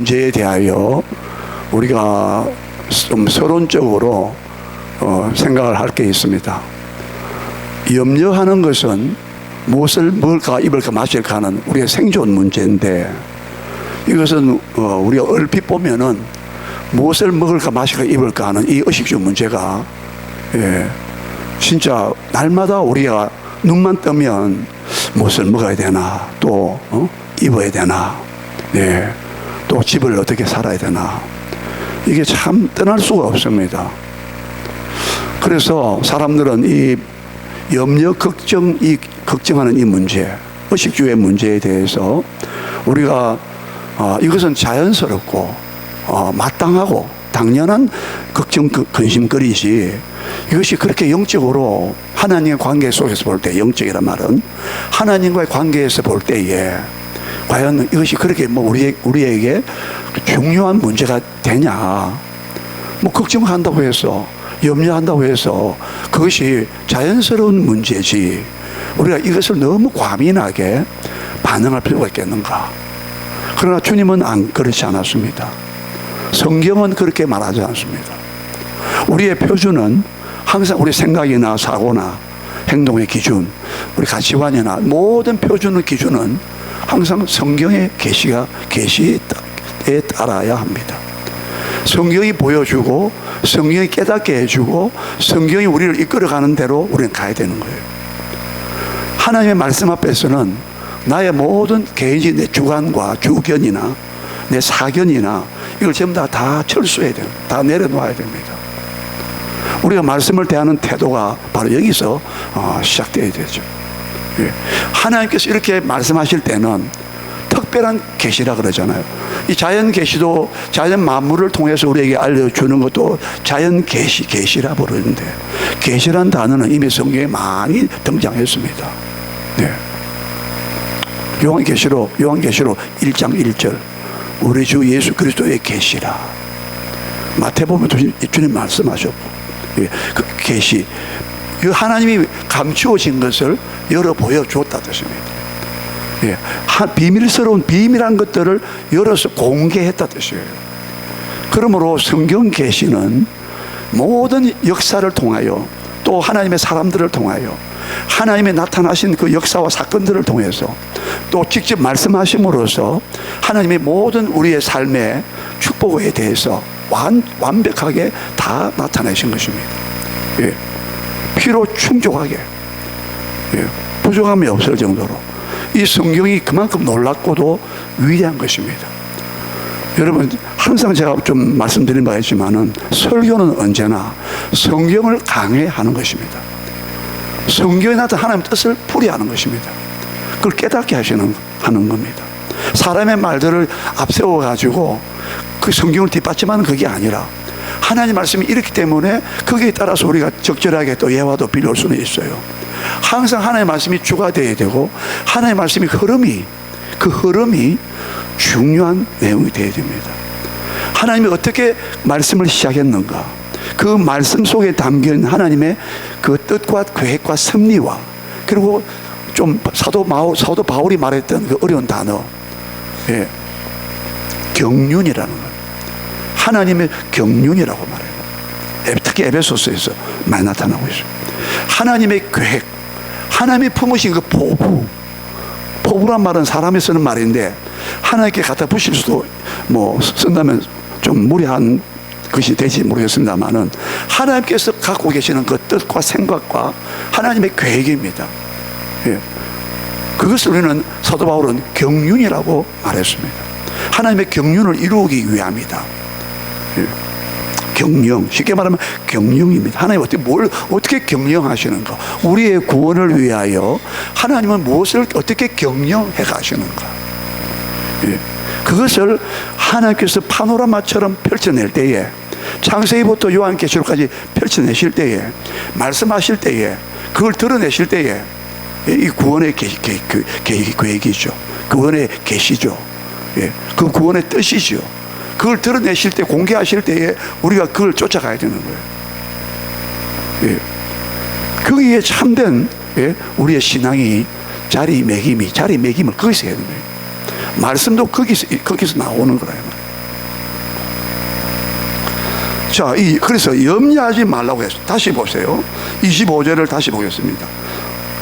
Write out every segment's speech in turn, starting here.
문제에 대하여 우리가 좀 서론적으로 생각을 할 게 있습니다. 염려하는 것은 무엇을 먹을까 입을까 마실까 하는 우리의 생존 문제인데, 이것은 우리가 얼핏 보면은 무엇을 먹을까 마실까 입을까 하는 이 의식주 문제가 진짜 날마다 우리가 눈만 뜨면 무엇을 먹어야 되나, 또 입어야 되나, 또 집을 어떻게 살아야 되나, 이게 참 떠날 수가 없습니다. 그래서 사람들은 이 염려, 걱정하는 이 문제, 의식주의 문제에 대해서 우리가 이것은 자연스럽고 마땅하고 당연한 걱정, 근심거리지, 이것이 그렇게 영적으로 하나님의 관계 속에서 볼 때, 영적이란 말은 하나님과의 관계에서 볼 때에 과연 이것이 그렇게 우리에게 중요한 문제가 되냐. 걱정한다고 해서, 염려한다고 해서 그것이 자연스러운 문제지, 우리가 이것을 너무 과민하게 반응할 필요가 있겠는가. 그러나 주님은 그렇지 않았습니다. 성경은 그렇게 말하지 않습니다. 우리의 표준은 항상 우리 생각이나 사고나 행동의 기준, 우리 가치관이나 모든 표준의 기준은 항상 성경의 계시에 따라야 합니다. 성경이 보여주고, 성경이 깨닫게 해주고, 성경이 우리를 이끌어가는 대로 우리는 가야 되는 거예요. 하나님의 말씀 앞에서는 나의 모든 개인적인 내 주관과 주견이나 내 사견이나 이걸 전부 다 철수해야 돼요. 다 내려놓아야 됩니다. 우리가 말씀을 대하는 태도가 바로 여기서 시작되어야 되죠. 하나님께서 이렇게 말씀하실 때는 특별한 계시라 그러잖아요. 이 자연 계시도 자연 만물을 통해서 우리에게 알려주는 것도 자연 계시라 부르는데, 계시란 단어는 이미 성경에 많이 등장했습니다. 요한계시록 1장 1절 우리 주 예수 그리스도의 계시라. 마태복음에도 주님 말씀하셨고, 그 계시, 하나님이 감추어진 것을 열어 보여주었다 뜻입니다. 비밀스러운 비밀한 것들을 열어서 공개했다 뜻이에요. 그러므로 성경 계시는 모든 역사를 통하여, 또 하나님의 사람들을 통하여, 하나님의 나타나신 그 역사와 사건들을 통해서, 또 직접 말씀하심으로써 하나님의 모든 우리의 삶의 축복에 대해서 완벽하게 다 나타내신 것입니다. 피로 충족하게, 부족함이 없을 정도로 이 성경이 그만큼 놀랍고도 위대한 것입니다. 여러분, 항상 제가 좀 말씀드린 바가 있지만은 설교는 언제나 성경을 강해하는 것입니다. 성경에 나타난 하나님의 뜻을 풀이하는 것입니다. 그걸 깨닫게 하는 겁니다. 사람의 말들을 앞세워 가지고 그 성경을 뒷받침하는 그게 아니라, 하나님 말씀이 이렇기 때문에 거기에 따라서 우리가 적절하게 또 예화도 빌려올 수는 있어요. 항상 하나님의 말씀이 주가 되어야 되고, 하나님의 말씀이 그 흐름이 중요한 내용이 되어야 됩니다. 하나님이 어떻게 말씀을 시작했는가, 그 말씀 속에 담긴 하나님의 그 뜻과 계획과 섭리와, 그리고 좀 사도 바울이 말했던 그 어려운 단어, 경륜이라는 것, 하나님의 경륜이라고 말해요. 특히 에베소서에서 많이 나타나고 있어요. 하나님의 계획, 하나님이 품으신 그 포부란 말은 사람이 쓰는 말인데, 하나님께 갖다 붙일 수도 쓴다면 좀 무리한 것이 될지 모르겠습니다만은, 하나님께서 갖고 계시는 그 뜻과 생각과 하나님의 계획입니다. 그것을 우리는 사도 바울은 경륜이라고 말했습니다. 하나님의 경륜을 이루기 위함이다. 경영, 쉽게 말하면 경영입니다. 하나님 어떻게 경영하시는가? 우리의 구원을 위하여 하나님은 무엇을 어떻게 경영해 가시는가? 그것을 하나님께서 파노라마처럼 펼쳐낼 때에, 창세기부터 요한계시록까지 펼쳐내실 때에, 말씀하실 때에, 그걸 드러내실 때에, 이 구원의 계획이죠. 구원의 계시죠. 그 구원의 뜻이죠. 그걸 드러내실 때, 공개하실 때에 우리가 그걸 쫓아가야 되는 거예요. 거기에 참된 우리의 신앙이 자리매김을 거기서 해야 되는 거예요. 말씀도 거기서 나오는 거예요. 자, 그래서 염려하지 말라고 했어요. 다시 보세요. 25절을 다시 보겠습니다.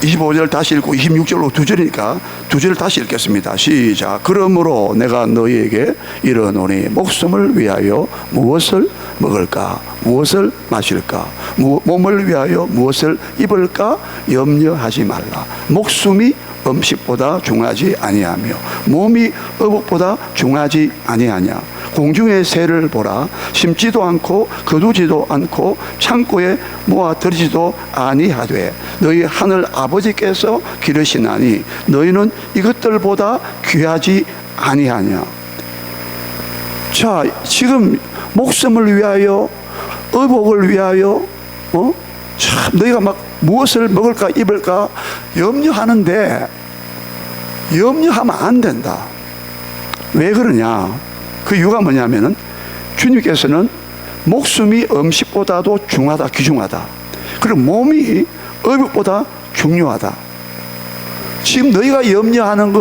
25절 다시 읽고 26절로 두 절이니까 두 절을 다시 읽겠습니다. 시작. 그러므로 내가 너희에게 이르노니 목숨을 위하여 무엇을 먹을까, 무엇을 마실까, 몸을 위하여 무엇을 입을까 염려하지 말라. 목숨이 음식보다 중하지 아니하며 몸이 의복보다 중하지 아니하냐. 공중의 새를 보라. 심지도 않고 거두지도 않고 창고에 모아들이지도 아니하되 너희 하늘 아버지께서 기르시나니 너희는 이것들보다 귀하지 아니하냐. 자, 지금 목숨을 위하여, 의복을 위하여, 참 너희가 막 무엇을 먹을까 입을까 염려하는데 염려하면 안 된다. 왜 그러냐? 그 이유가 뭐냐면은 주님께서는 목숨이 음식보다도 중하다, 귀중하다. 그리고 몸이 의복보다 중요하다. 지금 너희가 염려하는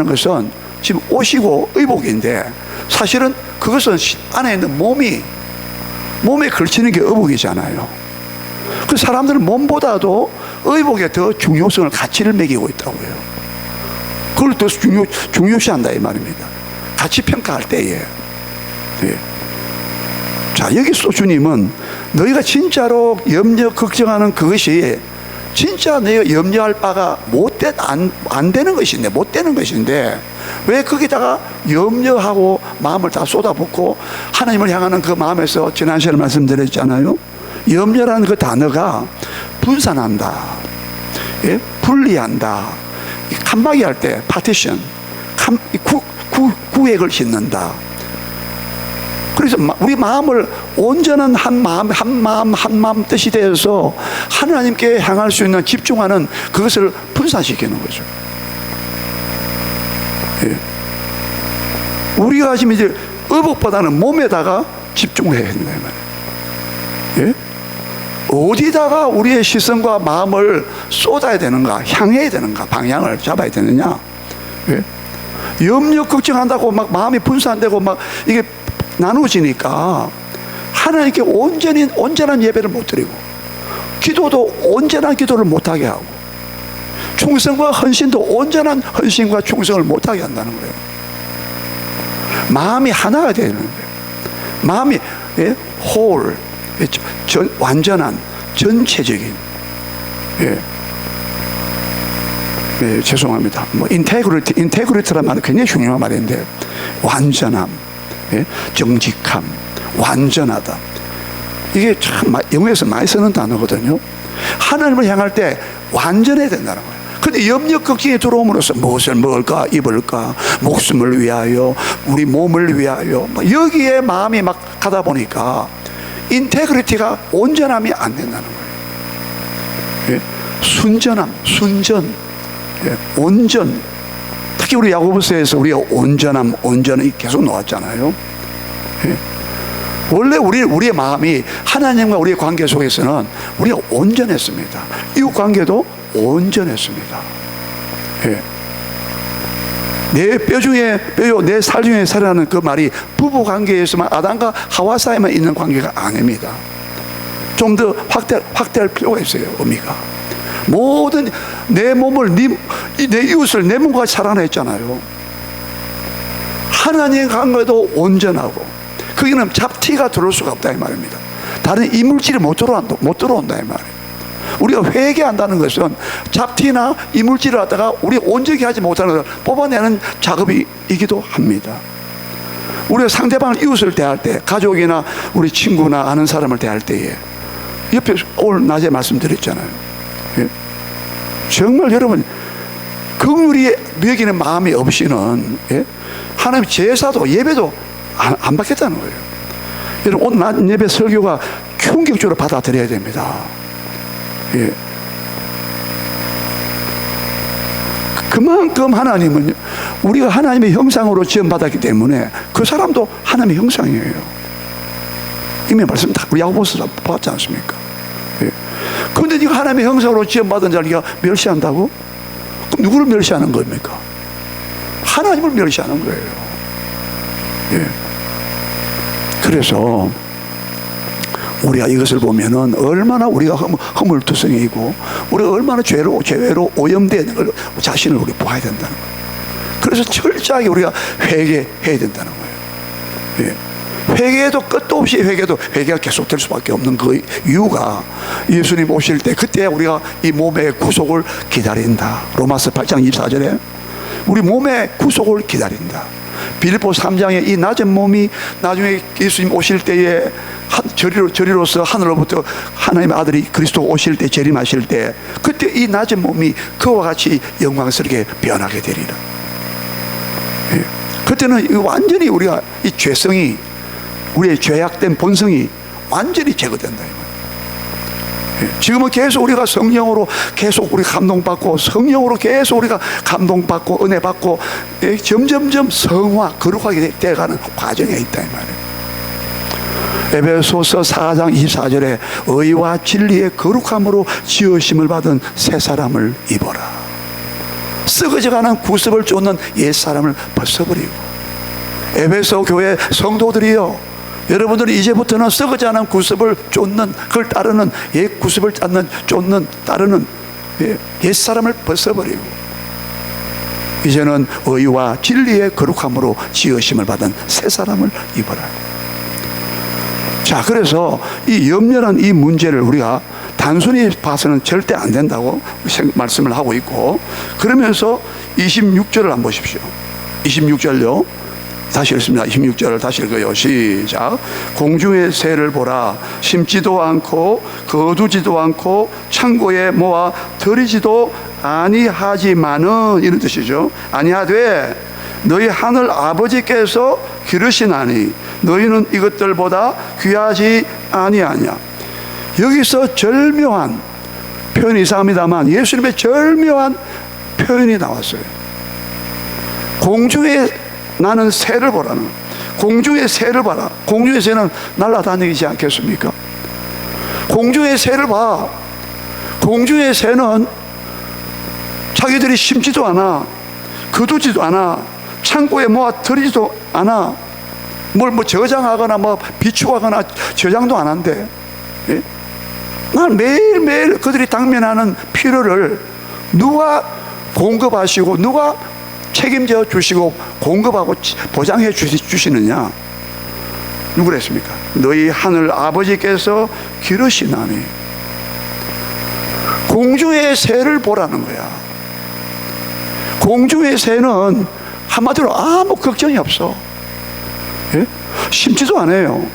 것은 지금 옷이고 의복인데 사실은 그것은 안에 있는 몸에 걸치는 게 의복이잖아요. 그 사람들은 몸보다도 의복에 더 중요성을, 가치를 매기고 있다고요. 그걸 더 중요시한다 이 말입니다. 가치 평가할 때에. 예. 자, 여기서 주님은 너희가 진짜로 염려, 걱정하는 그것이 진짜 너희가 염려할 바가 안 되는 것인데, 못 되는 것인데, 왜 거기다가 염려하고 마음을 다 쏟아붓고 하나님을 향하는 그 마음에서 지난 시간에 말씀드렸잖아요. 염려라는 그 단어가 분산한다, 예? 분리한다, 칸막이 할 때 파티션, 구획을 짓는다. 그래서 우리 마음을 온전한 한 마음 뜻이 되어서 하나님께 향할 수 있는 집중하는 그것을 분산시키는 거죠. 예. 우리가 지금 이제 의복보다는 몸에다가 집중을 해야 된다 말이에요. 예? 어디다가 우리의 시선과 마음을 쏟아야 되는가, 향해야 되는가, 방향을 잡아야 되느냐. 예? 염려 걱정한다고 막 마음이 분산되고 막 이게 나누어지니까 하나님께 온전한 예배를 못 드리고, 기도도 온전한 기도를 못하게 하고, 충성과 헌신도 온전한 헌신과 충성을 못하게 한다는 거예요. 마음이 하나가 되는 거예요. 마음이 홀, 완전한, 전체적인. 예. 예, 죄송합니다. 인테그리티란 말은 굉장히 중요한 말인데, 완전함, 예? 정직함, 완전하다. 이게 참 영어에서 많이 쓰는 단어거든요. 하나님을 향할 때 완전해야 된다는 거예요. 근데 염려 걱정이 들어옴으로써 무엇을 먹을까 입을까, 목숨을 위하여, 우리 몸을 위하여, 여기에 마음이 막 가다 보니까 인테그리티가, 온전함이 안 된다는 거예요. 예? 순전, 예, 온전. 특히 우리 야고보서에서 우리가 온전이 계속 나왔잖아요. 예. 원래 우리의 마음이 하나님과 우리의 관계 속에서는 우리가 온전했습니다. 이웃 관계도 온전했습니다. 예. 내 뼈 중에 뼈요, 내 살 중에 살이라는 그 말이 부부 관계에서만, 아담과 하와 사이에만 있는 관계가 아닙니다. 좀 더 확대할 필요가 있어요, 의미가. 모든 내 몸을, 내 이웃을 내 몸과 사랑하라 했잖아요. 하나님의 관계도 온전하고, 거기는 잡티가 들어올 수가 없다 이 말입니다. 다른 이물질이 못 들어온다 이 말이에요. 우리가 회개한다는 것은 잡티나 이물질을 갖다가 우리 온전히 하지 못하는 것을 뽑아내는 작업이기도 합니다. 우리가 상대방을, 이웃을 대할 때, 가족이나 우리 친구나 아는 사람을 대할 때에, 옆에 오늘 낮에 말씀드렸잖아요. 예? 정말 여러분, 긍휼이 여기는 마음이 없이는, 예? 하나님 제사도 예배도 안 받겠다는 거예요. 여러분, 오늘 낮 예배 설교가 충격적으로 받아들여야 됩니다. 예. 그만큼 하나님은, 우리가 하나님의 형상으로 지음받았기 때문에 그 사람도 하나님의 형상이에요. 이미 말씀 다 우리 야고보서 봤지 않습니까? 예. 그런데 네가 하나님의 형상으로 지음받은 자를 네가 멸시한다고? 그럼 누구를 멸시하는 겁니까? 하나님을 멸시하는 거예요. 예. 그래서 우리가 이것을 보면은 얼마나 우리가 허물투성이고 우리가 얼마나 죄로 오염된 걸 자신을 우리 봐야 된다는 거예요. 그래서 철저하게 우리가 회개해야 된다는 거예요. 예. 회개도 끝도 없이 회개가 계속될 수밖에 없는 그 이유가 예수님 오실 때 그때 우리가 이 몸의 구속을 기다린다. 로마서 8장 24절에 우리 몸의 구속을 기다린다. 빌립보 3장에 이 낮은 몸이 나중에 예수님 오실 때에 저리로서 하늘로부터 하나님의 아들이 그리스도 오실 때 재림하실 때 그때 이 낮은 몸이 그와 같이 영광스럽게 변하게 되리라. 예. 그때는 완전히 우리가 이 죄성이 우리의 죄악된 본성이 완전히 제거된다. 지금은 계속 우리가 성령으로 계속 우리 감동받고 성령으로 계속 우리가 감동받고 은혜받고 점점점 성화 거룩하게 되어가는 과정에 있다 이 말이에요. 에베소서 4장 24절에 의와 진리의 거룩함으로 지으심을 받은 새 사람을 입어라. 썩어져가는 구습을 쫓는 옛사람을 벗어버리고 에베소 교회 성도들이요 여러분들은 이제부터는 썩어지 않은 구습을 쫓는 그걸 따르는 옛 구습을 쫓는 따르는 옛사람을 벗어버리고 이제는 의와 진리의 거룩함으로 지으심을 받은 새 사람을 입어라. 자, 그래서 이 염려는 이 문제를 우리가 단순히 봐서는 절대 안 된다고 말씀을 하고 있고 그러면서 26절을 한번 보십시오. 26절요. 다시 읽습니다. 26절을 다시 읽어요. 시작. 공중의 새를 보라. 심지도 않고 거두지도 않고 창고에 모아 들이지도 아니하지만은 이런 뜻이죠. 아니하되 너희 하늘 아버지께서 기르시나니 너희는 이것들보다 귀하지 아니하냐. 여기서 절묘한 표현이 이상합니다만 예수님의 절묘한 표현이 나왔어요. 공중에 나는 새를 보라는 공중의 새를 봐라. 공중의 새는 날아다니지 않겠습니까? 공중의 새를 봐. 공중의 새는 자기들이 심지도 않아 거두지도 않아 창고에 모아 들이지도 않아 뭘 저장하거나 비축하거나 저장도 안 한대. 예? 난 매일매일 그들이 당면하는 필요를 누가 공급하시고 누가 책임져 주시고 공급하고 보장해 주시느냐? 누구랬습니까? 너희 하늘 아버지께서 기르시나니. 공중의 새를 보라는 거야. 공중의 새는 한마디로 아무 걱정이 없어. 예? 심지도 않아요.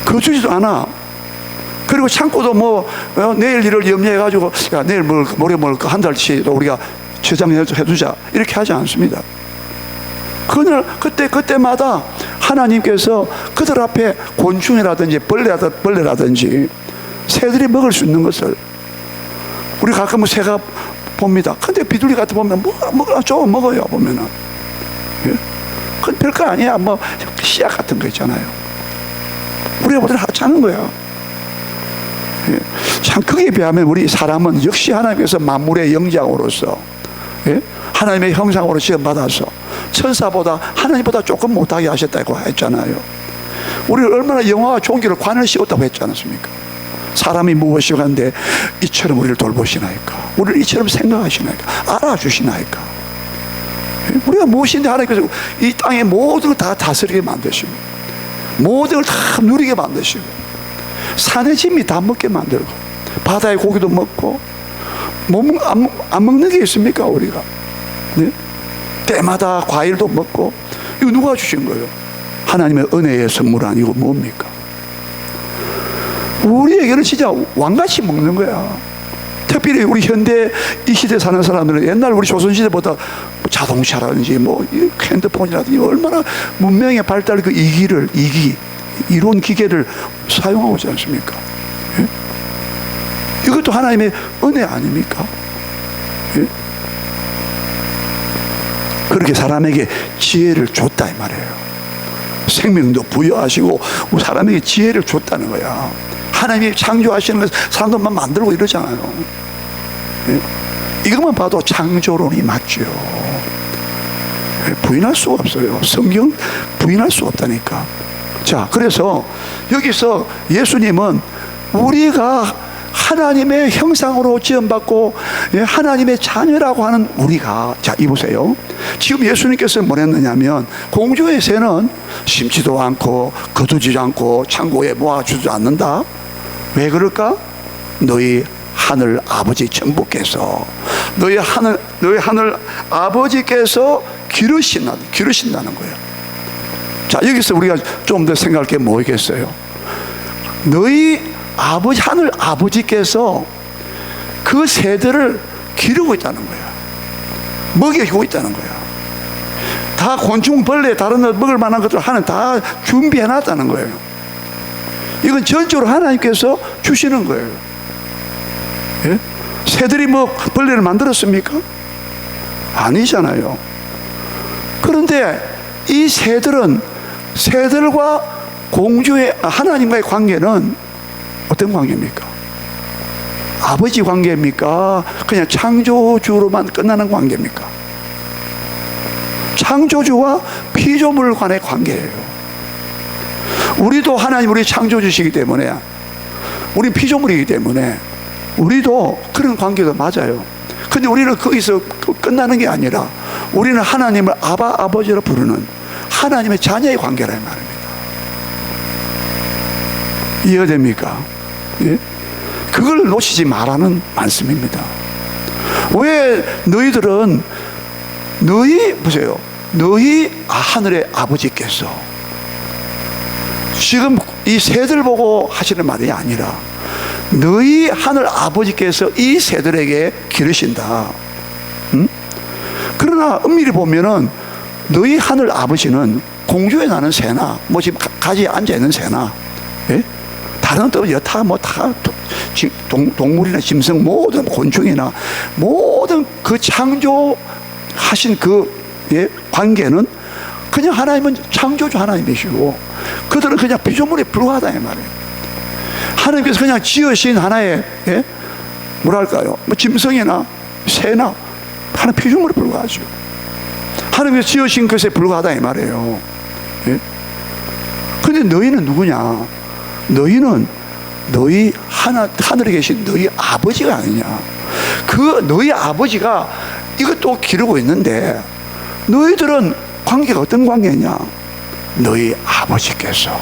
거두지도 않아. 그리고 창고도 내일 일을 염려해가지고 야 내일 모레 먹을까 한 달치 우리가 저장해두자 이렇게 하지 않습니다. 그때마다 하나님께서 그들 앞에 곤충이라든지 벌레라든지 새들이 먹을 수 있는 것을 우리 가끔은 새가 봅니다. 근데 비둘기 같은 보면 조금 먹어요. 보면은 예? 그건 별거 아니야. 씨앗 같은 거 있잖아요. 우리가 보다 작은 거야. 예? 참 거기에 비하면 우리 사람은 역시 하나님께서 만물의 영장으로서 예? 하나님의 형상으로 지음받아서 천사보다 하나님보다 조금 못하게 하셨다고 했잖아요. 우리를 얼마나 영화와 종기를 관을 씌웠다고 했지 않았습니까? 사람이 무엇이고 한데 이처럼 우리를 돌보시나이까 우리를 이처럼 생각하시나이까 알아주시나이까 예? 우리가 무엇인데 하나님께서 이 땅의 모든 걸 다 다스리게 만드시고 모든 걸 다 누리게 만드시고 산의 짐이 다 먹게 만들고 바다의 고기도 먹고 안 먹는 게 있습니까 우리가? 네? 때마다 과일도 먹고 이거 누가 주신 거예요? 하나님의 은혜의 선물 아니고 뭡니까? 우리에게는 진짜 왕같이 먹는 거야. 특별히 우리 현대 이 시대 사는 사람들은 옛날 우리 조선시대보다 자동차라든지 핸드폰이라든지 얼마나 문명의 발달 그 이론 기계를 사용하고 있지 않습니까? 예? 이것도 하나님의 은혜 아닙니까? 예? 그렇게 사람에게 지혜를 줬다 이 말이에요. 생명도 부여하시고 사람에게 지혜를 줬다는 거야. 하나님이 창조하시는 것을 사람들만 만들고 이러잖아요. 예? 이것만 봐도 창조론이 맞죠. 예? 부인할 수가 없어요. 성경 부인할 수가 없다니까. 자, 그래서 여기서 예수님은 우리가 하나님의 형상으로 지음받고 하나님의 자녀라고 하는 우리가, 자, 이보세요. 지금 예수님께서 뭐랬느냐면, 공주의 새는 심지도 않고 거두지도 않고 창고에 모아주지도 않는다. 왜 그럴까? 너희 하늘 아버지 천부께서, 너희 하늘 아버지께서 기르신다는 거예요. 자, 여기서 우리가 좀 더 생각할 게 뭐겠어요? 너희 하늘 아버지께서 그 새들을 기르고 있다는 거야. 먹여주고 있다는 거야. 다 곤충, 벌레, 다른 먹을 만한 것들 하는 다 준비해 놨다는 거예요. 이건 전적으로 하나님께서 주시는 거예요. 예? 새들이 뭐 벌레를 만들었습니까? 아니잖아요. 그런데 이 새들과 공주의 하나님과의 관계는 어떤 관계입니까? 아버지 관계입니까? 그냥 창조주로만 끝나는 관계입니까? 창조주와 피조물 간의 관계예요. 우리도 하나님 우리 창조주시기 때문에, 우리 피조물이기 때문에 우리도 그런 관계가 맞아요. 근데 우리는 거기서 끝나는 게 아니라 우리는 하나님을 아버지로 부르는 하나님의 자녀의 관계라는 말입니다. 이해가 됩니까? 예? 그걸 놓치지 말라는 말씀입니다. 왜 너희들은 보세요. 너희 하늘의 아버지께서, 지금 이 새들 보고 하시는 말이 아니라 너희 하늘 아버지께서 이 새들에게 기르신다. 그러나 엄밀히 보면은 너희 하늘 아버지는 공주에 나는 새나 뭐 지금 가지에 앉아있는 새나, 예? 다른 또 여타 뭐 다 동물이나 짐승 모든 곤충이나 모든 그 창조하신 그 관계는 그냥 하나님은 창조주 하나님이시고 그들은 그냥 피조물에 불과하다 이 말이에요. 하나님께서 그냥 지으신 하나의 뭐랄까요, 뭐 짐승이나 새나 하나님 피조물에 불과하죠. 하나님께서 지으신 것에 불과하다 이 말이에요. 그런데 너희는 누구냐? 너희는 너희 하늘에 계신 너희 아버지가 아니냐. 그 너희 아버지가 이것도 기르고 있는데 너희들은 관계가 어떤 관계냐? 너희 아버지께서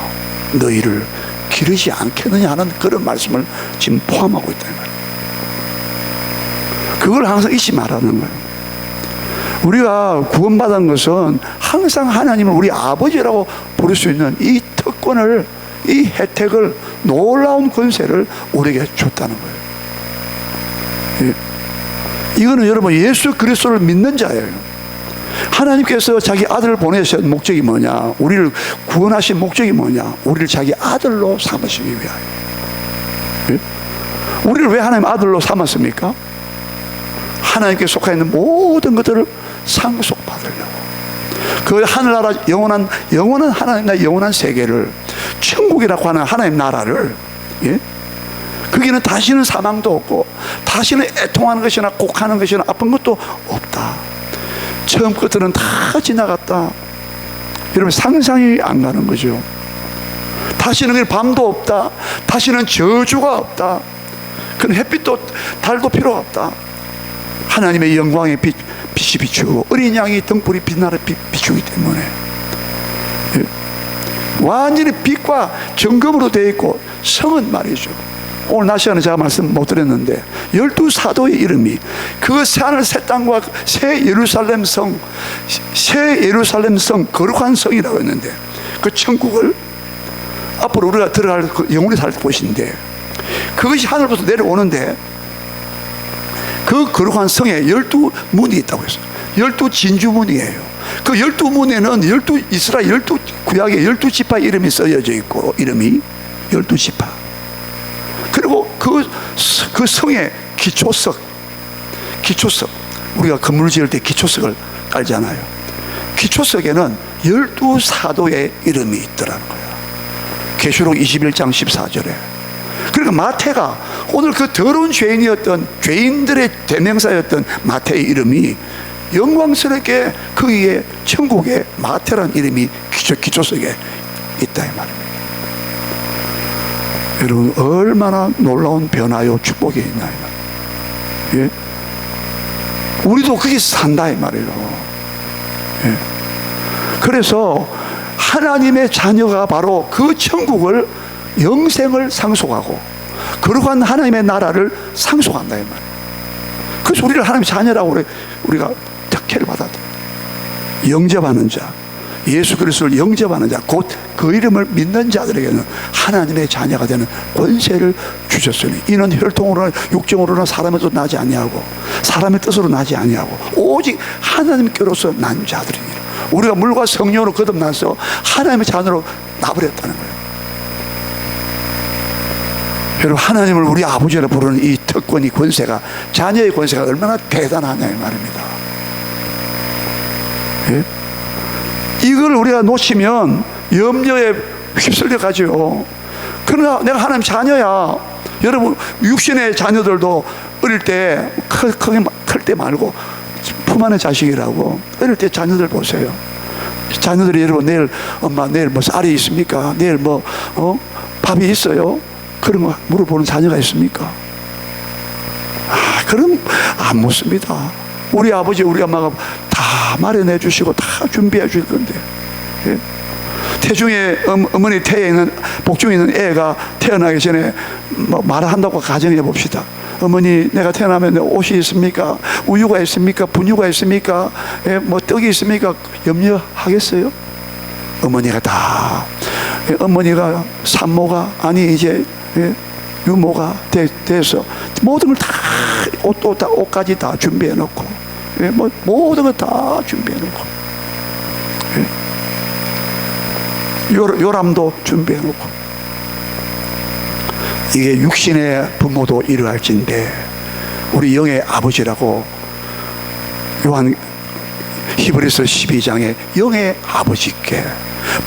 너희를 기르지 않겠느냐 하는 그런 말씀을 지금 포함하고 있다는 거예요. 그걸 항상 잊지 말라는 거예요. 우리가 구원받은 것은 항상 하나님을 우리 아버지라고 부를 수 있는 이 특권을, 이 혜택을, 놀라운 권세를 우리에게 줬다는 거예요. 예. 이거는 여러분 예수 그리스도를 믿는 자예요. 하나님께서 자기 아들을 보내신 목적이 뭐냐? 우리를 구원하신 목적이 뭐냐? 우리를 자기 아들로 삼으시기 위하여. 예? 우리를 왜 하나님 아들로 삼았습니까? 하나님께 속해 있는 모든 것들을 상속받으려고. 그 하늘나라 영원한 하나님과 영원한 세계를, 천국이라고 하는 하나님 나라를, 예? 거기는 다시는 사망도 없고 다시는 애통하는 것이나 곡하는 것이나 아픈 것도 없다. 처음 것들은 다 지나갔다. 여러분 상상이 안 가는 거죠. 다시는 밤도 없다. 다시는 저주가 없다. 그런 햇빛도 달도 필요가 없다. 하나님의 영광의 빛이 비추고 어린 양이 등불이 빛나를 비추기 때문에, 예. 완전히 빛과 정금으로 되어 있고, 성은 말이죠, 오늘 낮 시간에 제가 말씀 못 드렸는데 12사도의 이름이 그 새하늘 새 땅과 새 예루살렘 성 거룩한 성이라고 했는데, 그 천국을 앞으로 우리가 들어갈 영원히 살 곳인데 그것이 하늘부터 내려오는데 그 거룩한 성에 12문이 있다고 했어요. 12진주문이에요. 그 12문에는 이스라엘 12구약의 12지파 이름이 써져 있고, 이름이 12지파. 그리고 그 성의 기초석, 우리가 건물 지을 때 기초석을 깔잖아요. 기초석에는 12사도의 이름이 있더라는 거예요. 계시록 21장 14절에. 그러니까 마태가 오늘 그 더러운 죄인들의 대명사였던 마태의 이름이 영광스럽게 그 위에 천국에 마태라는 이름이 기초석에 있다 이 말입니다. 여러분 얼마나 놀라운 변화요 축복이 있나 이 말이에요. 예? 우리도 거기서 산다 이 말이에요. 예. 그래서 하나님의 자녀가 바로 그 천국을 영생을 상속하고 거룩한 하나님의 나라를 상속한다 이 말이에요. 그래서 우리를 하나님의 자녀라고 우리가 특혜를 받았다. 영접하는 자, 예수 그리스도를 영접하는 자, 곧 그 이름을 믿는 자들에게는 하나님의 자녀가 되는 권세를 주셨으니 이는 혈통으로나 육정으로나 사람에서 나지 아니하고 사람의 뜻으로 나지 아니하고 오직 하나님께로서 난 자들이니라. 우리가 물과 성령으로 거듭나서 하나님의 자녀로 나버렸다는 거예요. 여러분 하나님을 우리 아버지라 부르는 이 특권이 권세가 자녀의 권세가 얼마나 대단하냐 이 말입니다. 예? 이걸 우리가 놓치면 염려에 휩쓸려 가죠. 그러나 내가 하나님 자녀야. 여러분 육신의 자녀들도 어릴 때 클 때 말고 품 안의 자식이라고 어릴 때 자녀들 보세요. 자녀들이 여러분 내일 엄마 내일 뭐 쌀이 있습니까? 내일 뭐 밥이 있어요? 그런 거 물어보는 자녀가 있습니까? 그럼 안 묻습니다. 우리 아버지 우리 엄마가 다 마련해 주시고 다 준비해 줄 건데. 예? 태중에 어머니 태에 있는 복중에 있는 애가 태어나기 전에 뭐 말한다고 가정해 봅시다. 어머니 내가 태어나면 옷이 있습니까? 우유가 있습니까? 분유가 있습니까? 예? 뭐 떡이 있습니까? 염려하겠어요? 어머니가 다 어머니가 산모가 아니 이제 예? 유모가 돼서 모든 걸 다 옷까지 다 준비해 놓고 예? 뭐 모든 걸 다 준비해 놓고 예? 요람도 준비해 놓고 이게 육신의 부모도 이러할진데 우리 영의 아버지라고 요한 히브리서 12장에 영의 아버지께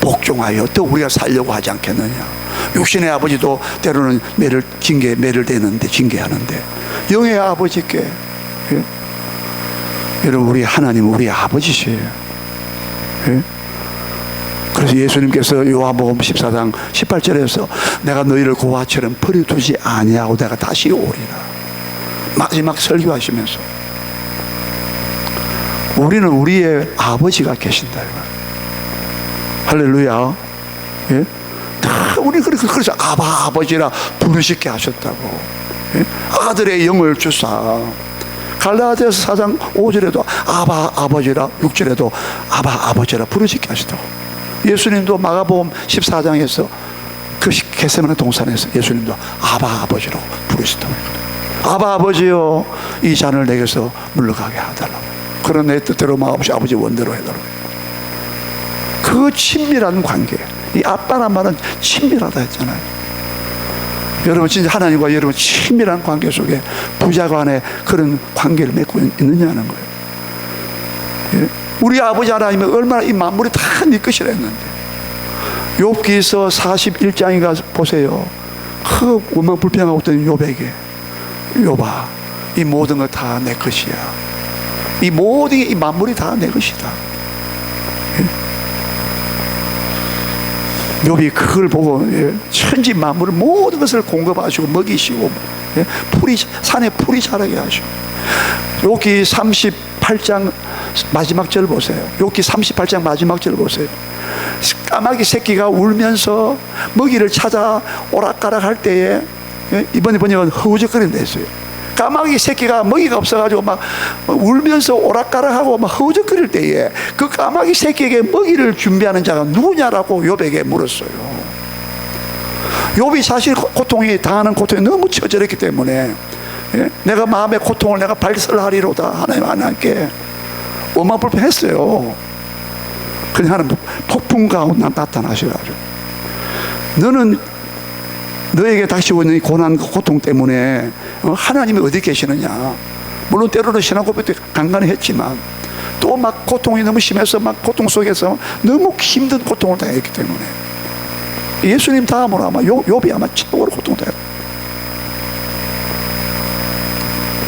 복종하여 또 우리가 살려고 하지 않겠느냐. 육신의 아버지도 때로는 매를 대는데 징계하는데 영의 아버지께 예? 여러분 우리 하나님은 우리 아버지시에요. 예? 그래서 예수님께서 요한복음 14장 18절에서 내가 너희를 고아처럼 버려두지 아니하고 내가 다시 오리라 마지막 설교하시면서 우리는 우리의 아버지가 계신다. 할렐루야. 예? 우리 그래서 아버지라 부르시게 하셨다고. 예? 아들의 영을 주사. 갈라디아서 4장 5절에도 아버지라 6절에도 아버지라 부르시게 하셨다고. 예수님도 마가복음 14장에서 그 겟세마네 동산에서 예수님도 아버지라고 부르시다고. 아버지요 이 잔을 내게서 물러가게 하달라고. 그런 내 뜻대로 마음없이 아버지 원대로 해달라고. 그 친밀한 관계, 이 아빠란 말은 친밀하다 했잖아요. 여러분 진짜 하나님과 여러분 친밀한 관계 속에 부자 간의 그런 관계를 맺고 있느냐는 거예요. 예? 우리 아버지 하나님은 얼마나 이 만물이 다 네 것이라 했는데 욥기서 41장인가 보세요. 그 원망 불평하고 있던 욥에게 욥아 이 모든 것 다 내 것이야. 이 모든 이 만물이 다 내 것이다. 예? 욥이 그걸 보고 예? 천지 만물을 모든 것을 공급하시고 먹이시고 예? 산에 풀이 자라게 하시고 욥기 38장 마지막 절 보세요. 욥기 38장 마지막 절 보세요. 까마귀 새끼가 울면서 먹이를 찾아 오락가락 할 때에 이번 번역은 허우적거린다 했어요. 까마귀 새끼가 먹이가 없어가지고 막 울면서 오락가락하고 막 허우적거릴 때에 그 까마귀 새끼에게 먹이를 준비하는 자가 누구냐라고 욥에게 물었어요. 욥이 사실 고통이 당하는 고통이 너무 처절했기 때문에 예? 내가 마음의 고통을 내가 발설하리로다 하나님께 원망불평했어요. 그냥 하나님 폭풍 가운데 나타나셔가지고 너는 너에게 닥치고 있는 이 고난 고통 때문에 하나님이 어디 계시느냐. 물론 때로는 신앙 고백 때 간간히 했지만 또 막 고통이 너무 심해서 막 고통 속에서 너무 힘든 고통을 당했기 때문에 예수님 다음으로 아마 욥이 아마 최고로 고통당했다.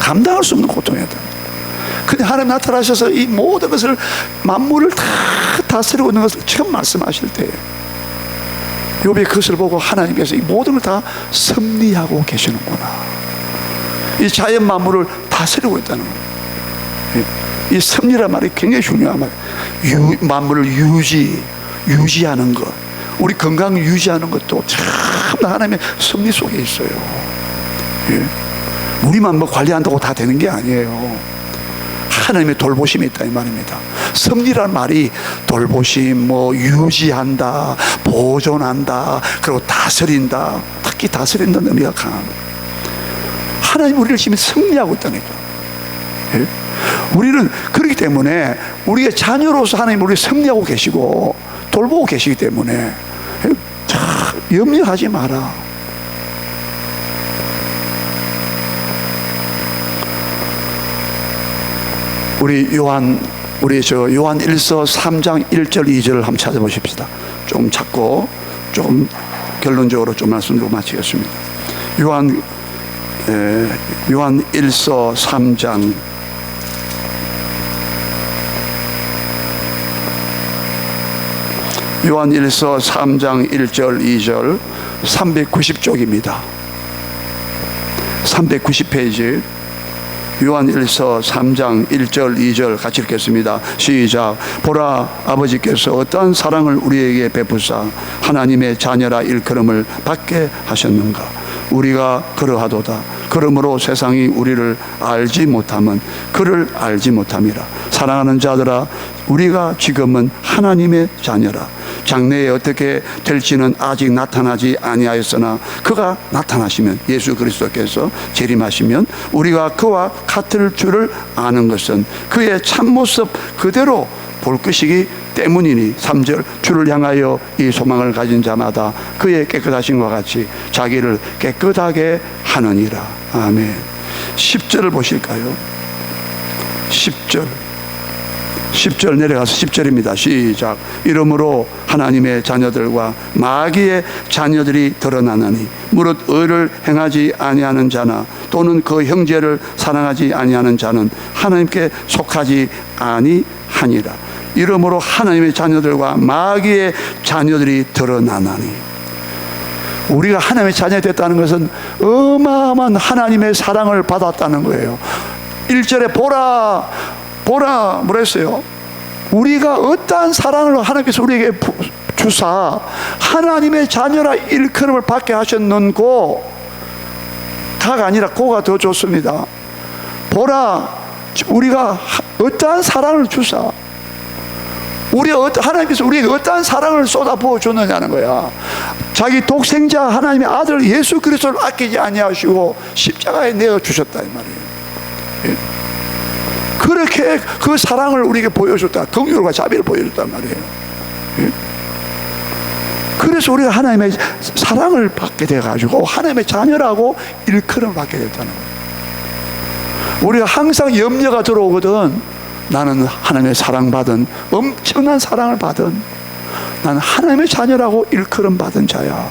감당할 수 없는 고통이었다. 근데 하나님 나타나셔서 이 모든 것을 만물을 다 다스리고 있는 것을 처음 말씀하실 때 욥이 그것을 보고 하나님께서 이 모든 걸 다 섭리하고 계시는구나. 이 자연 만물을 다스리고 있다는 거예요. 이 섭리란 말이 굉장히 중요한 말이에요. 만물을 유지하는 것, 우리 건강을 유지하는 것도 참 하나님의 섭리 속에 있어요. 우리만 뭐 관리한다고 다 되는 게 아니에요. 하나님의 돌보심이 있다 이 말입니다. 섭리란 말이 돌보심, 뭐 유지한다, 보존한다, 그리고 다스린다, 특히 다스린다는 의미가 강합니다. 하나님 우리를 지금 섭리하고 있다니까. 우리는 그렇기 때문에 우리의 자녀로서 하나님 우리를 섭리하고 계시고 돌보고 계시기 때문에 염려하지 마라. 우리 요한 1서 3장 1절 2절을 한번 찾아보십시다. 좀 찾고 좀 결론적으로 좀 말씀드리고 마치겠습니다. 요한 1서 3장 요한 1서 3장 1절 2절 390쪽입니다. 390페이지 요한 1서 3장 1절 2절 같이 읽겠습니다. 시작. 보라, 아버지께서 어떠한 사랑을 우리에게 베푸사 하나님의 자녀라 일컬음을 받게 하셨는가. 우리가 그러하도다. 그러므로 세상이 우리를 알지 못함은 그를 알지 못함이라. 사랑하는 자들아, 우리가 지금은 하나님의 자녀라. 장래에 어떻게 될지는 아직 나타나지 아니하였으나 그가 나타나시면, 예수 그리스도께서 재림하시면 우리가 그와 같을 줄을 아는 것은 그의 참모습 그대로 볼 것이기 때문이니 3절. 주를 향하여 이 소망을 가진 자마다 그의 깨끗하심과 같이 자기를 깨끗하게 하느니라. 아멘. 10절을 보실까요? 10절 내려가서 10절입니다. 시작. 이러므로 하나님의 자녀들과 마귀의 자녀들이 드러나나니 무릇 의를 행하지 아니하는 자나 또는 그 형제를 사랑하지 아니하는 자는 하나님께 속하지 아니하니라. 이러므로 하나님의 자녀들과 마귀의 자녀들이 드러나나니, 우리가 하나님의 자녀가 됐다는 것은 어마어마한 하나님의 사랑을 받았다는 거예요. 1절에 보라 뭐라 했어요? 우리가 어떠한 사랑을 하나님께서 우리에게 주사 하나님의 자녀라 일컬음을 받게 하셨는고, 가가 아니라 고가 더 좋습니다. 보라, 우리가 어떠한 사랑을 주사, 하나님께서 우리에게 어떠한 사랑을 쏟아부어 줬느냐는 거야. 자기 독생자 하나님의 아들 예수 그리스도를 아끼지 아니하시고 십자가에 내어 주셨다 이 말이에요. 그렇게 그 사랑을 우리에게 보여줬다. 긍휼과 자비를 보여줬단 말이에요. 그래서 우리가 하나님의 사랑을 받게 돼가지고 하나님의 자녀라고 일컬음을 받게 됐다는 거예요. 우리가 항상 염려가 들어오거든. 나는 하나님의 사랑받은, 엄청난 사랑을 받은, 나는 하나님의 자녀라고 일컬음 받은 자야.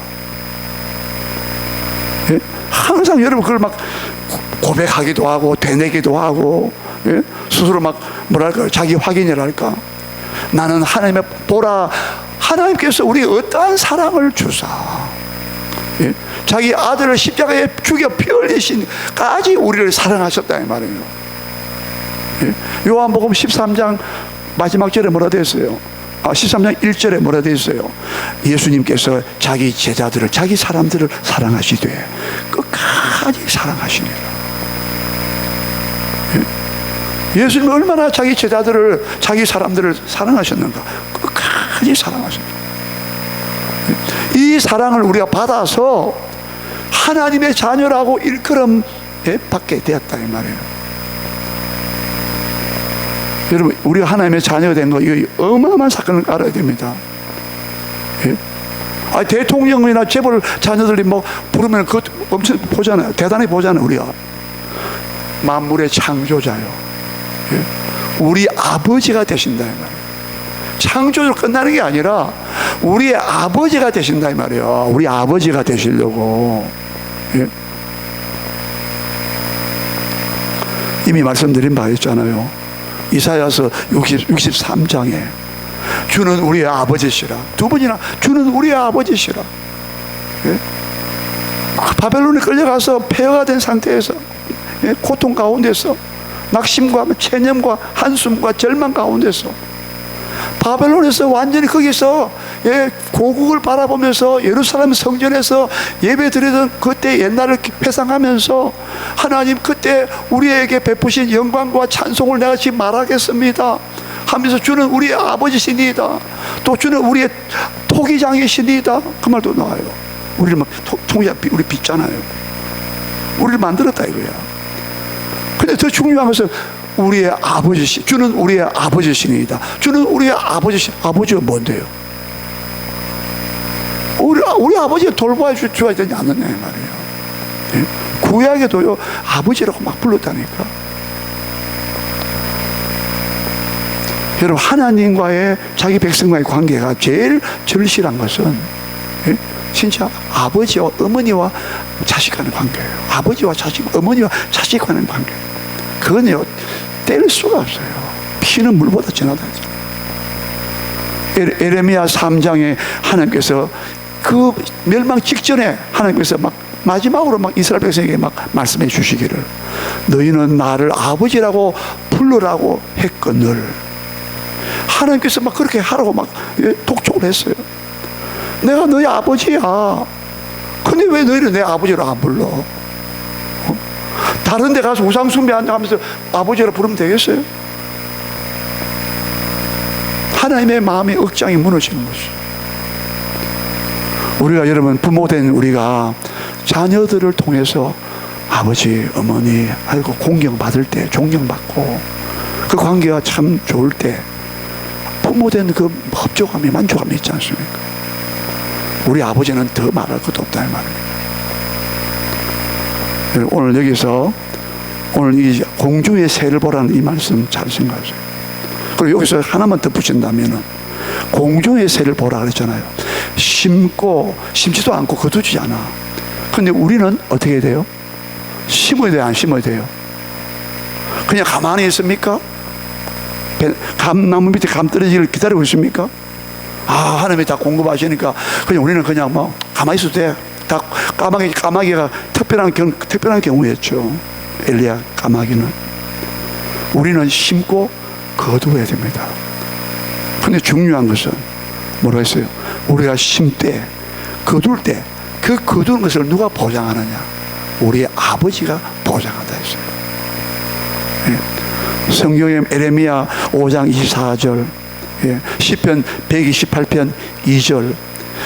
예? 항상 여러분 그걸 막 고백하기도 하고 되뇌기도 하고, 예? 스스로 막 뭐랄까 자기 확인이랄까. 나는 하나님의, 보라, 하나님께서 우리에게 어떠한 사랑을 주사, 예? 자기 아들을 십자가에 죽여 피 흘리신까지 우리를 사랑하셨다 이 말이에요. 예? 요한복음 13장 마지막 절에 뭐라 되어 있어요? 13장 1절에 뭐라 되어 있어요? 예수님께서 자기 제자들을, 자기 사람들을 사랑하시되 끝까지 사랑하시니라. 예? 예수님이 얼마나 자기 제자들을, 자기 사람들을 사랑하셨는가? 끝까지 사랑하셨다. 예? 이 사랑을 우리가 받아서 하나님의 자녀라고 일컬음 받게 되었다 이 말이에요. 여러분, 우리가 하나님의 자녀가 된 거, 이거 어마어마한 사건을 알아야 됩니다. 예? 대통령이나 재벌 자녀들이 뭐 부르면 그것 엄청 보잖아요. 대단히 보잖아요, 우리가. 만물의 창조자요. 예? 우리 아버지가 되신다 이 말이에요. 창조로 끝나는 게 아니라 우리의 아버지가 되신다 이 말이에요. 우리 아버지가 되시려고. 예? 이미 말씀드린 바 있잖아요. 이사야서 63장에 주는 우리의 아버지시라. 두 번이나 주는 우리의 아버지시라. 예? 바벨론에 끌려가서 폐허가 된 상태에서, 예? 고통 가운데서, 낙심과 체념과 한숨과 절망 가운데서, 바벨론에서 완전히 거기서, 예, 고국을 바라보면서 예루살렘 성전에서 예배 드리던 그때 옛날을 회상하면서, 하나님 그때 우리에게 베푸신 영광과 찬송을 내가 지금 말하겠습니다 하면서, 주는 우리의 아버지시니이다, 또 주는 우리의 토기장이시니이다, 그 말도 나와요. 우리를 막 통장 우리 빚잖아요. 우리를 만들었다 이거야. 근데 더 중요한 것은 우리의 아버지시, 주는 우리의 아버지시니이다. 주는 우리의 아버지시. 아버지가 뭔데요? 우리 아버지가 돌봐야 줘야 되지 않느냐 말이에요. 예? 구약에도요 아버지라고 막 불렀다니까. 여러분, 하나님과의 자기 백성과의 관계가 제일 절실한 것은, 예? 진짜 아버지와 어머니와 자식 간의 관계예요. 아버지와 자식, 어머니와 자식 간의 관계. 그건요 뗄 수가 없어요. 피는 물보다 진하다 했잖아요. 에레미야 3장에 하나님께서 그 멸망 직전에 하나님께서 막 마지막으로 막 이스라엘 백성에게 막 말씀해 주시기를, 너희는 나를 아버지라고 부르라고 했거늘. 하나님께서 막 그렇게 하라고 막 독촉을 했어요. 내가 너희 아버지야. 근데 왜 너희를 내 아버지로 안 불러? 다른 데 가서 우상 숭배하면서 아버지라 부르면 되겠어요? 하나님의 마음의 억장이 무너지는 것이죠. 우리가, 여러분, 부모된 우리가 자녀들을 통해서 아버지, 어머니 알고 공경받을 때, 존경받고 그 관계가 참 좋을 때 부모된 그 협조감이, 만족감이 있지 않습니까? 우리 아버지는 더 말할 것도 없다 이 말입니다. 오늘 여기서, 오늘 이 공주의 새를 보라는 이 말씀 잘 생각하세요. 그리고 여기서 하나만 더 붙인다면은, 공중의 새를 보라 그랬잖아요. 심지도 않고 거두지 않아. 근데 우리는 어떻게 해야 돼요? 심어야 돼요? 안 심어야 돼요? 그냥 가만히 있습니까? 감나무 밑에 감 떨어지기를 기다리고 있습니까? 하나님이 다 공급하시니까 그냥 우리는 그냥 뭐 가만히 있어도 돼. 다 까마귀가 특별한 경우였죠. 엘리야 까마귀는. 우리는 심고 거두어야 됩니다. 근데 중요한 것은 뭐라 했어요? 우리가 심때, 거둘 때, 그 거두는 것을 누가 보장하느냐? 우리의 아버지가 보장한다 했어요. 예. 성경의 에레미야 5장 24절, 예. 시편 128편 2절,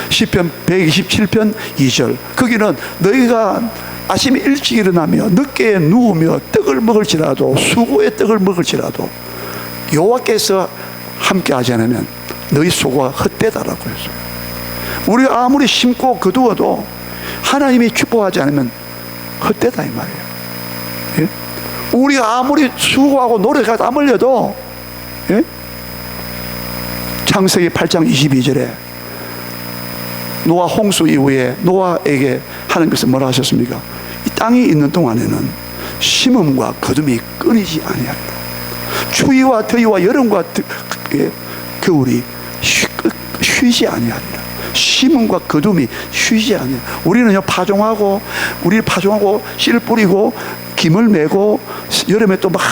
시편 127편 2절. 거기는 너희가 아침에 일찍 일어나며 늦게 누우며 떡을 먹을지라도, 수고의 떡을 먹을지라도 여호와께서 함께 하지 않으면 너희 수고가 헛되다라고 했어요. 우리가 아무리 심고 거두어도 하나님이 축복하지 않으면 헛되다 이 말이에요. 예? 우리가 아무리 수고하고 노력하고 땀 흘려도, 예? 창세기 8장 22절에 노아 홍수 이후에 노아에게 하나님께서 뭐라 하셨습니까? 이 땅이 있는 동안에는 심음과 거둠이 끊이지 아니하리라. 추위와 더위와 여름과 겨울이 쉬지 아니하리라. 심음과 거둠이 쉬지 아니하리라. 우리는요 파종하고 씨를 뿌리고 김을 메고 여름에 또 막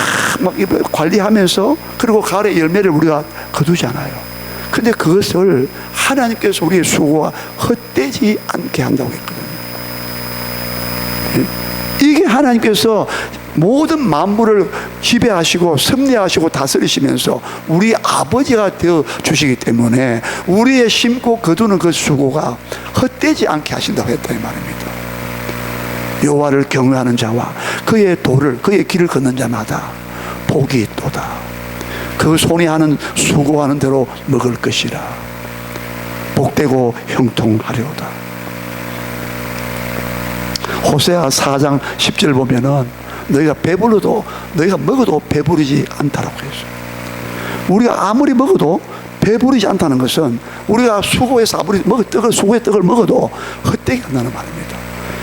관리하면서, 그리고 가을에 열매를 우리가 거두잖아요. 근데 그것을 하나님께서 우리의 수고가 헛되지 않게 한다고 했거든요. 이게 하나님께서 모든 만물을 지배하시고 섭리하시고 다스리시면서 우리 아버지가 되어 주시기 때문에 우리의 심고 거두는 그 수고가 헛되지 않게 하신다고 했다 이 말입니다. 여호와를 경외하는 자와 그의 도를, 그의 길을 걷는 자마다 복이 있도다. 그 손이 하는 수고하는 대로 먹을 것이라. 복되고 형통하려다. 호세아 4장 10절 보면은 너희가 배불러도, 너희가 먹어도 배부르지 않다라고 했어요. 우리가 아무리 먹어도 배부르지 않다는 것은 우리가 수고해서 아무리 수고의 떡을 먹어도 헛되게 한다는 말입니다.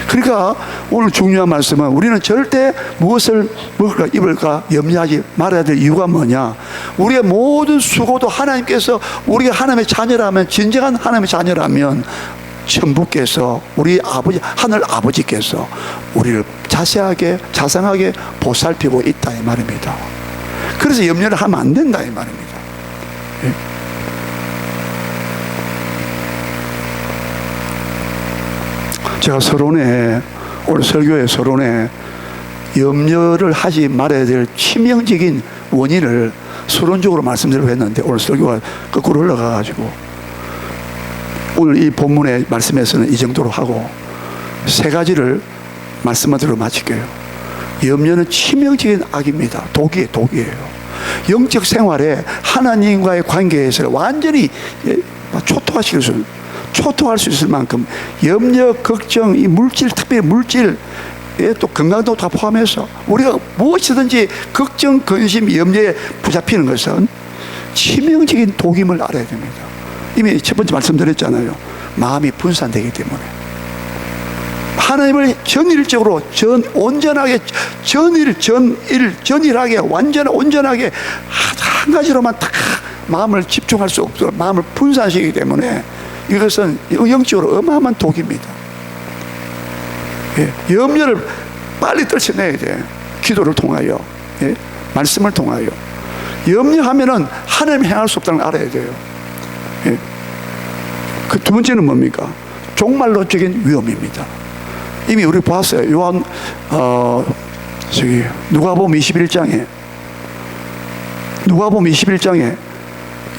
그러니까 오늘 중요한 말씀은 우리는 절대 무엇을 먹을까 입을까 염려하지 말아야 될 이유가 뭐냐. 우리의 모든 수고도 하나님께서, 우리가 하나님의 자녀라면, 진정한 하나님의 자녀라면 천부께서, 우리 아버지, 하늘 아버지께서 우리를 자세하게 자상하게 보살피고 있다 이 말입니다. 그래서 염려를 하면 안 된다 이 말입니다. 예? 제가 서론에, 오늘 설교의 서론에 염려를 하지 말아야 될 치명적인 원인을 서론적으로 말씀드리려고 했는데 오늘 설교가 거꾸로 흘러가가지고 오늘 이 본문의 말씀에서는 이 정도로 하고 세 가지를 말씀만 들어 마칠게요. 염려는 치명적인 악입니다. 독이에요. 영적 생활에 하나님과의 관계에서 완전히 초토할 수 있을 만큼 염려, 걱정, 이 물질, 특별히 물질, 또 건강도 다 포함해서 우리가 무엇이든지 걱정, 근심, 염려에 붙잡히는 것은 치명적인 독임을 알아야 됩니다. 이미 첫 번째 말씀드렸잖아요. 마음이 분산되기 때문에 하나님을 전일적으로 온전하게 전일하게 온전하게 한 가지로만 딱 마음을 집중할 수 없도록 마음을 분산시키기 때문에 이것은 영적으로 어마어마한 독입니다. 예, 염려를 빨리 떨쳐내야 돼. 기도를 통하여, 예, 말씀을 통하여. 염려하면은 하나님 행할 수 없다는 걸 알아야 돼요. 예. 그 두 번째는 뭡니까? 종말론적인 위험입니다. 이미 우리 봤어요. 누가복음 21장에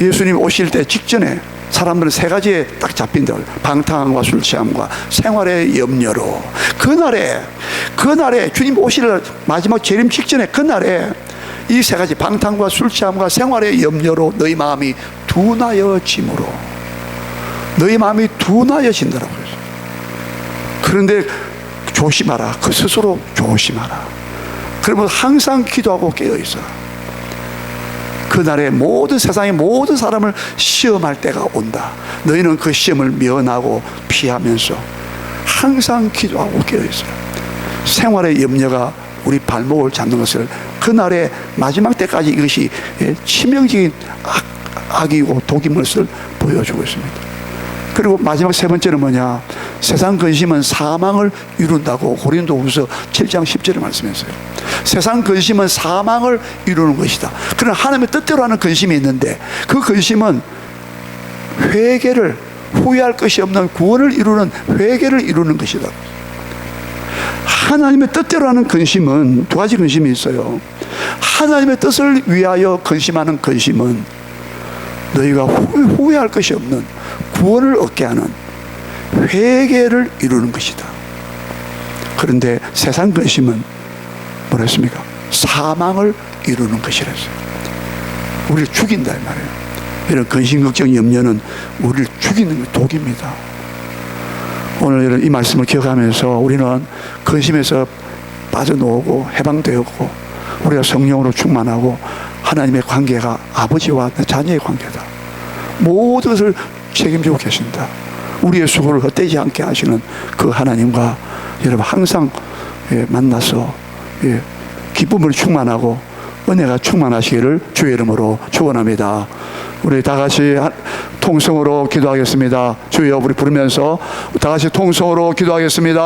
예수님 오실 때 직전에 사람들은 세 가지에 딱 잡힌다. 방탕함과 술 취함과 생활의 염려로. 그날에 주님 오실 마지막 재림 직전에 그날에 이 세 가지 방탕과 술 취함과 생활의 염려로 너희 마음이 둔하여짐으로 너희 마음이 둔하여진다라고 그랬어요. 그런데 조심하라. 그 스스로 조심하라. 그러면 항상 기도하고 깨어있어. 그날에 세상의 모든 사람을 시험할 때가 온다. 너희는 그 시험을 면하고 피하면서 항상 기도하고 깨어있어라. 생활의 염려가 우리 발목을 잡는 것을 그날의 마지막 때까지 이것이 치명적인 악이고 독인 것을 보여주고 있습니다. 그리고 마지막 세 번째는 뭐냐? 세상 근심은 사망을 이룬다고 고린도후서 7장 10절에 말씀했어요. 세상 근심은 사망을 이루는 것이다. 그러나 하나님의 뜻대로 하는 근심이 있는데 그 근심은 회개를, 후회할 것이 없는 구원을 이루는 회개를 이루는 것이다. 하나님의 뜻대로 하는 근심은 두 가지 근심이 있어요. 하나님의 뜻을 위하여 근심하는 근심은 너희가 후회할 것이 없는 구원을 얻게 하는 회개를 이루는 것이다. 그런데 세상 근심은 뭐라 했습니까? 사망을 이루는 것이랬어요. 우리를 죽인다 이 말이에요. 이런 근심, 걱정, 염려는 우리를 죽이는 독입니다. 오늘 이 말씀을 기억하면서 우리는 근심에서 빠져나오고 해방되었고 우리가 성령으로 충만하고 하나님의 관계가 아버지와 자녀의 관계다. 모든 것을 책임지고 계신다. 우리의 수고를 헛되지 않게 하시는 그 하나님과 여러분 항상 만나서 기쁨으로 충만하고 은혜가 충만하시기를 주의 이름으로 축원합니다. 우리 다 같이 통성으로 기도하겠습니다. 주여, 우리 부르면서 다 같이 통성으로 기도하겠습니다.